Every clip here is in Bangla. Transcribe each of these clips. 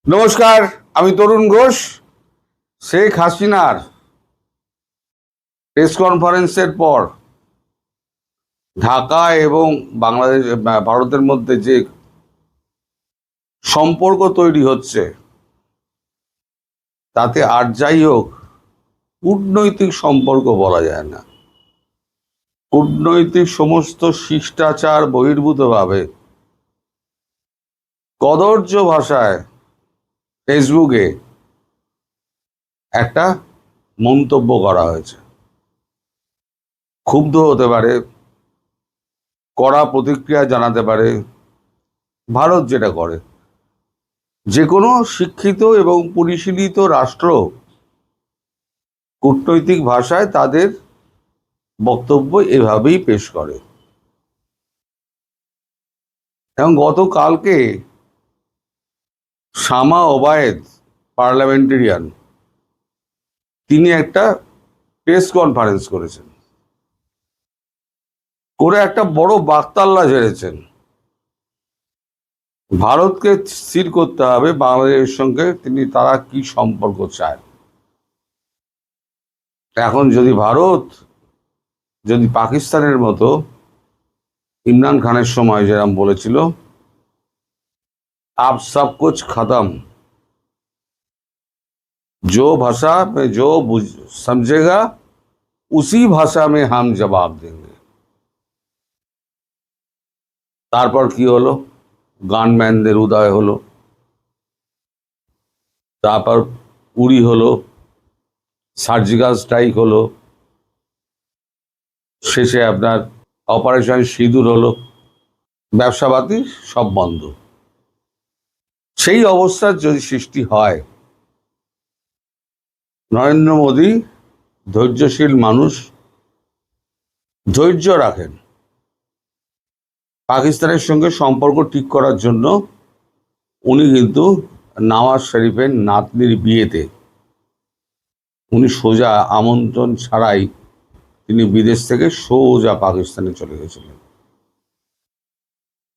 নমস্কার, আমি তরুণ ঘোষ। শেখ হাসিনার প্রেস কনফারেন্সের পর ঢাকা এবং বাংলাদেশ ভারতের মধ্যে যে সম্পর্ক তৈরি হচ্ছে, তাতে আর যাই হোক কূটনৈতিক সম্পর্ক বলা যায় না। কূটনৈতিক সমস্ত শিষ্টাচার বহির্ভূতভাবে কদর্য ভাষায় ফেসবুকে একটা মন্তব্য করা হয়েছে। ক্ষুব্ধ হতে পারে, কড়া প্রতিক্রিয়া জানাতে পারে। ভারত যেটা করে, যে কোনো শিক্ষিত এবং পরিশীলিত রাষ্ট্র কূটনৈতিক ভাষায় তাদের বক্তব্য এভাবেই পেশ করে। এবং গতকালকে শামা ওবায়েদ, পার্লামেন্টেরিয়ান, তিনি একটা প্রেস কনফারেন্স করেছেন, করে একটা বড় বাকতাল্লা ঝেড়েছেন। ভারতকে স্থির করতে হবে বাংলাদেশের সঙ্গে তারা কি সম্পর্ক চায়। এখন যদি ভারত পাকিস্তানের মতো ইমরান খানের সময় যেরকম বলেছিল, आप सब कुछ खत्म, जो भाषा में जो समझेगा उसी भाषा में हम जवाब देंगे। তারপর কি হলো? গানম্যানদের উদয় হলো, তারপর উড়ি হলো, সার্জিক্যাল স্ট্রাইক হলো, শেষে আপনার অপারেশন সিঁদুর হলো, ব্যবসাপাতি সব বন্ধ। সেই অবস্থার যদি সৃষ্টি হয়, নরেন্দ্র মোদী ধৈর্যশীল মানুষ, ধৈর্য রাখেন। পাকিস্তানের সঙ্গে সম্পর্ক ঠিক করার জন্য উনি কিন্তু নওয়াজ শরীফের নাতনির বিয়েতে উনি সোজা আমন্ত্রণ ছাড়াই তিনি বিদেশ থেকে সোজা পাকিস্তানে চলে গেছিলেন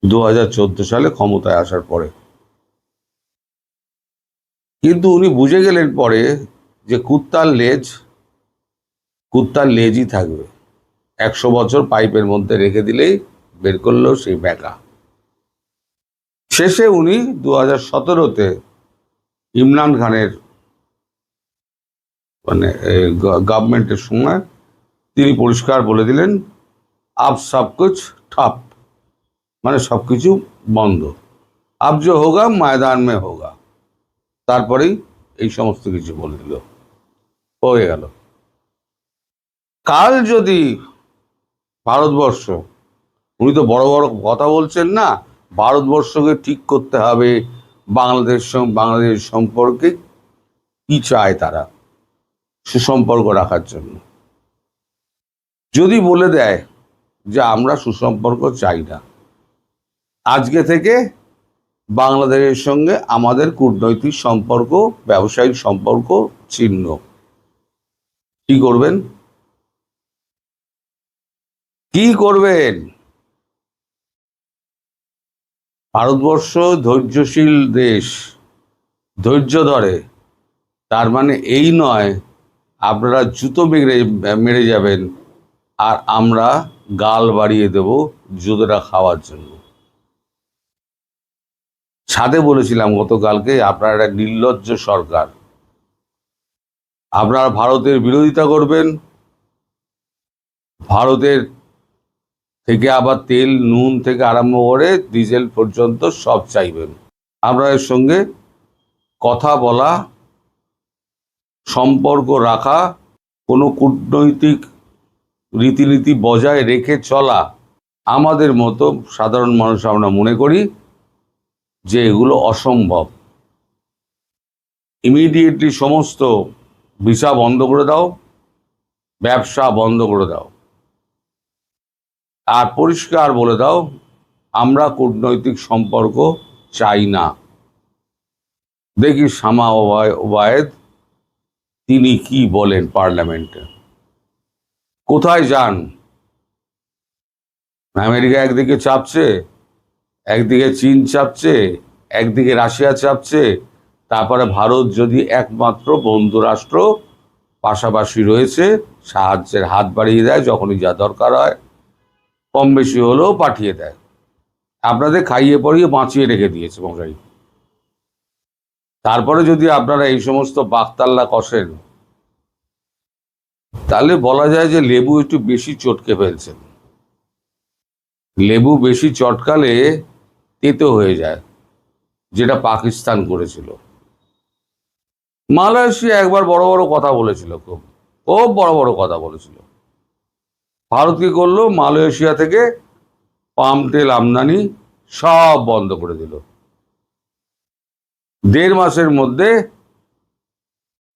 2014 সালে ক্ষমতায় আসার পরে। কিন্তু উনি বুঝে গেলেন পরে যে কুত্তার লেজই থাকবে। 100 বছর পাইপের মধ্যে রেখে দিলেই বের করলেও সেই ব্যাকা। শেষে উনি 2017-তে ইমরান খানের গভর্নমেন্টের সময় তিনি পরিষ্কার বলে দিলেন, আব সব কুছ ঠপ, মানে সবকিছু বন্ধ, আব যে হোগা ময়দান মে হোগা। তারপরেই এই সমস্ত কিছু বলে দিল, হয়ে গেল। কাল যদি ভারতবর্ষ, উনি তো বড় বড় কথা বলছেন না, ভারতবর্ষকে ঠিক করতে হবে, বাংলাদেশ সম্পর্কে কি চায় তারা সুসম্পর্ক রাখার জন্য, যদি বলে দেয় যে আমরা সুসম্পর্ক চাই না, আজকে থেকে বাংলাদেশের সঙ্গে আমাদের কূটনৈতিক সম্পর্ক, ব্যবসায়িক সম্পর্ক ছিন্ন, কি করবেন? কি করবেন? ভারতবর্ষ ধৈর্যশীল দেশ, ধৈর্য ধরে, তার মানে এই নয় আপনারা জুতো মেরে যাবেন আর আমরা গাল বাড়িয়ে দেব জুতোটা খাওয়ার জন্য। ছাদে বলেছিলাম গতকালকে, আপনারা একটা নির্লজ্জ সরকার। আপনারা ভারতের বিরোধিতা করবেন, ভারতের থেকে আবার তেল নুন থেকে আরম্ভ করে ডিজেল পর্যন্ত সব চাইবেন। আপনাদের সঙ্গে কথা বলা, সম্পর্ক রাখা, কোনো কূটনৈতিক রীতিনীতি বজায় রেখে চলা, আমাদের মতো সাধারণ মানুষ আমরা মনে করি যে এগুলো অসম্ভব। ইমিডিয়েটলি সমস্ত ভিসা বন্ধ করে দাও, ব্যবসা বন্ধ করে দাও, আর পরিষ্কার বলে দাও আমরা কূটনৈতিক সম্পর্ক চাই না। দেখি শামা ওবায়েদ তিনি কি বলেন পার্লামেন্টে। কোথায় যান? আমেরিকা একদিকে চাপছে, একদিকে চীন চাপছে, একদিকে রাশিয়া চাপছে, তারপরে ভারত যদি একমাত্র বন্ধু রাষ্ট্র পাশাপাশি রয়েছে, সাহায্যের হাত বাড়িয়ে দেয়, যখনই যা দরকার হয় কম বেশি হলেও পাঠিয়ে দেয়। আপনাদের খাইয়ে পরিয়ে বাঁচিয়ে রেখে দিয়েছে মশাই। তারপরে যদি আপনারা এই সমস্ত বাকতাল্লা কষেন, তাহলে বলা যায় যে লেবু একটু বেশি চটকে ফেলছেন। লেবু বেশি চটকালে তেতো হয়ে যায়, যেটা পাকিস্তান করেছিল। মালয়েশিয়া একবার বড় বড় কথা বলেছিল, খুব খুব বড় বড় কথা বলেছিল। ভারত কি করলো? মালয়েশিয়া থেকে পাম তেল আমদানি সব বন্ধ করে দিল। 1.5 মাসের মধ্যে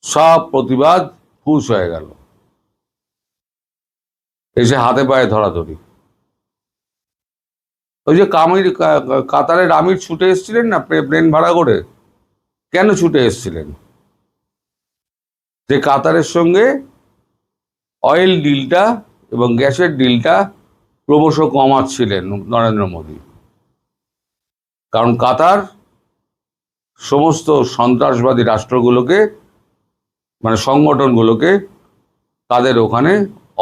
সব প্রতিবাদ ফুস হয়ে গেল, এসে হাতে পায়ে ধরাধরি। ওই যে কাতারের আমির ছুটে এসেছিলেন না প্লেন ভাড়া করে, কেন ছুটে এসেছিলেন? যে কাতারের সঙ্গে অয়েল ডিলটা এবং গ্যাসের ডিলটা ক্রমশ কমাচ্ছিলেন নরেন্দ্র মোদী। কারণ কাতার সমস্ত সন্ত্রাসবাদী রাষ্ট্রগুলোকে, মানে সংগঠনগুলোকে, তাদের ওখানে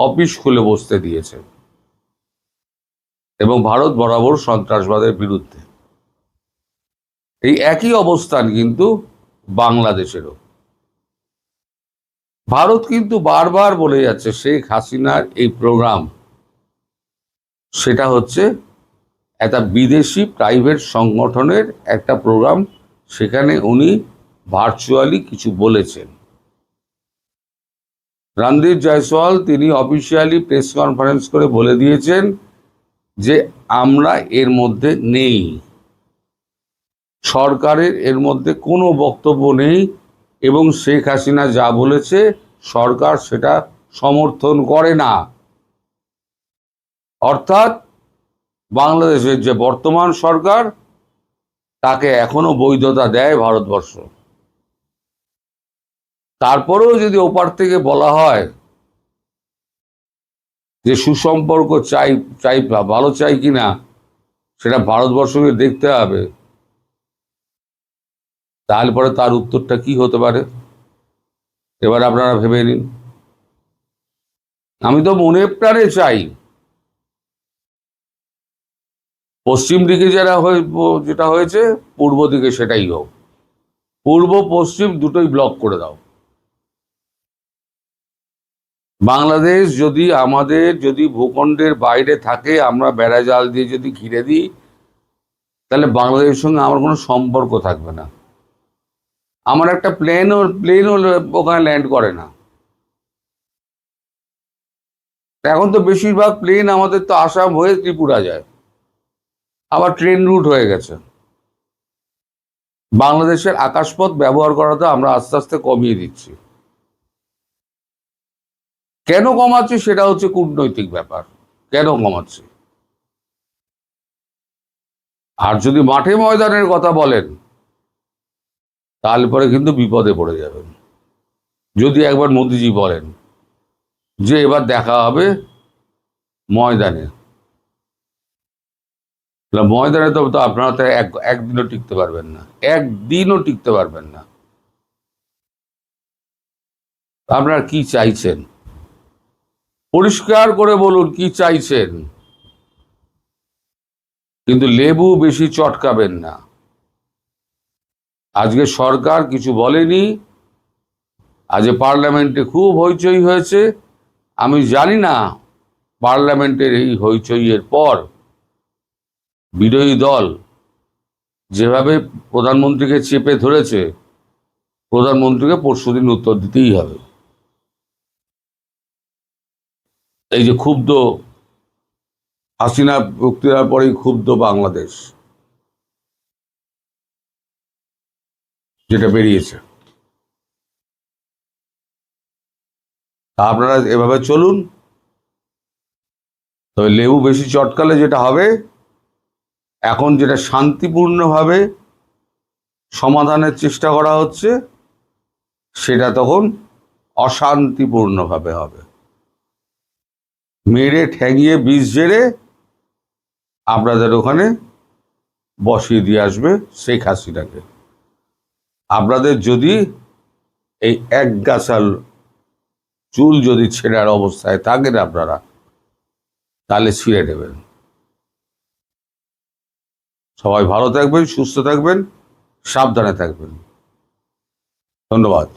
অফিস খুলে বসতে দিয়েছে, এবং ভারত বরাবর সন্ত্রাসবাদের বিরুদ্ধে। এই একই অবস্থান কিন্তু বাংলাদেশেরও। ভারত কিন্তু বারবার বলে যাচ্ছে শেখ হাসিনার এই প্রোগ্রাম, সেটা হচ্ছে একটা বিদেশি প্রাইভেট সংগঠনের একটা প্রোগ্রাম। সেখানে উনি ভার্চুয়ালি কিছু বলেছেন। রণদীপ জয়সওয়াল তিনি অফিসিয়ালি প্রেস কনফারেন্স করে বলে দিয়েছেন যে আমরা এর মধ্যে নেই, সরকারের এর মধ্যে কোনো বক্তব্য নেই, এবং শেখ হাসিনা যা বলেছে সরকার সেটা সমর্থন করে না। অর্থাৎ বাংলাদেশের যে বর্তমান সরকার, তাকে এখনো বৈধতা দেয় ভারতবর্ষ। তারপরেও যদি ওপার থেকে বলা হয় যে সুসম্পর্ক চাই ভালো চাই কিনা, সেটা ভারতবর্ষকে দেখতে হবে, তাহলে পরে তার উত্তরটা কি হতে পারে এবার আপনারা ভেবে নিন। আমি তো মনে প্রাণে চাই পশ্চিম দিকে যেটা হয়েছে পূর্ব দিকে সেটাই হোক। পূর্ব পশ্চিম দুটোই ব্লক করে দাও। বাংলাদেশ যদি ভূখণ্ডের বাইরে থাকে, আমরা বেড়া জাল দিয়ে যদি ঘিরে দিই, তাহলে বাংলাদেশের সঙ্গে আমার কোনো সম্পর্ক থাকবে না। আমার একটা প্লেনও ওখানে ল্যান্ড করে না। এখন তো বেশিরভাগ প্লেন আমাদের তো আসাম হয়ে ত্রিপুরা যায়, আবার ট্রেন রুট হয়ে গেছে। বাংলাদেশের আকাশপথ ব্যবহার করাটা আমরা আস্তে আস্তে কমিয়ে দিচ্ছি। কেন কমাচ্ছি সেটা হচ্ছে কূটনৈতিক ব্যাপার, কেন কমাচ্ছি। আর যদি মাঠে ময়দানের কথা বলেন, তাহলে পরে কিন্তু বিপদে পড়ে যাবেন। যদি একবার মোদিজি বলেন যে এবার দেখা হবে ময়দানে, ময়দানে তো আপনারা তো একদিনও টিকতে পারবেন না, একদিনও টিকতে পারবেন না। আপনারা কি চাইছেন পরিষ্কার করে বলুন, কি চাইছেন। কিন্তু লেবু বেশি চটকাবেন না। আজকে সরকার কিছু বলেনি, আজ পার্লামেন্টে খুব হইচই হয়েছে। আমি জানি না পার্লামেন্টের এই হইচইয়ের পর বিরোধী দল যেভাবে প্রধানমন্ত্রীকে চেপে ধরেছে, প্রধানমন্ত্রীকে পরশুদিন উত্তর দিতেই হবে। এই যে ক্ষুব্ধ হাসিনা বক্তৃতার পরেই ক্ষুব্ধ বাংলাদেশ যেটা বেরিয়েছে, আপনারা এভাবে চলুন। তবে লেবু বেশি চটকালে যেটা হবে, এখন যেটা শান্তিপূর্ণভাবে সমাধানের চেষ্টা করা হচ্ছে, সেটা তখন অশান্তিপূর্ণভাবে হবে। মেরে ঠ্যাঙিয়ে বিষ ঝেড়ে আপনাদের ওখানে বসিয়ে দিয়ে আসবে শেখ হাসিনাকে। আপনাদের যদি এই এক গাছাল চুল যদি ছেঁড়ার অবস্থায় থাকেন আপনারা, তাহলে ছিঁড়ে নেবেন। সবাই ভালো থাকবেন, সুস্থ থাকবেন, সাবধানে থাকবেন। ধন্যবাদ।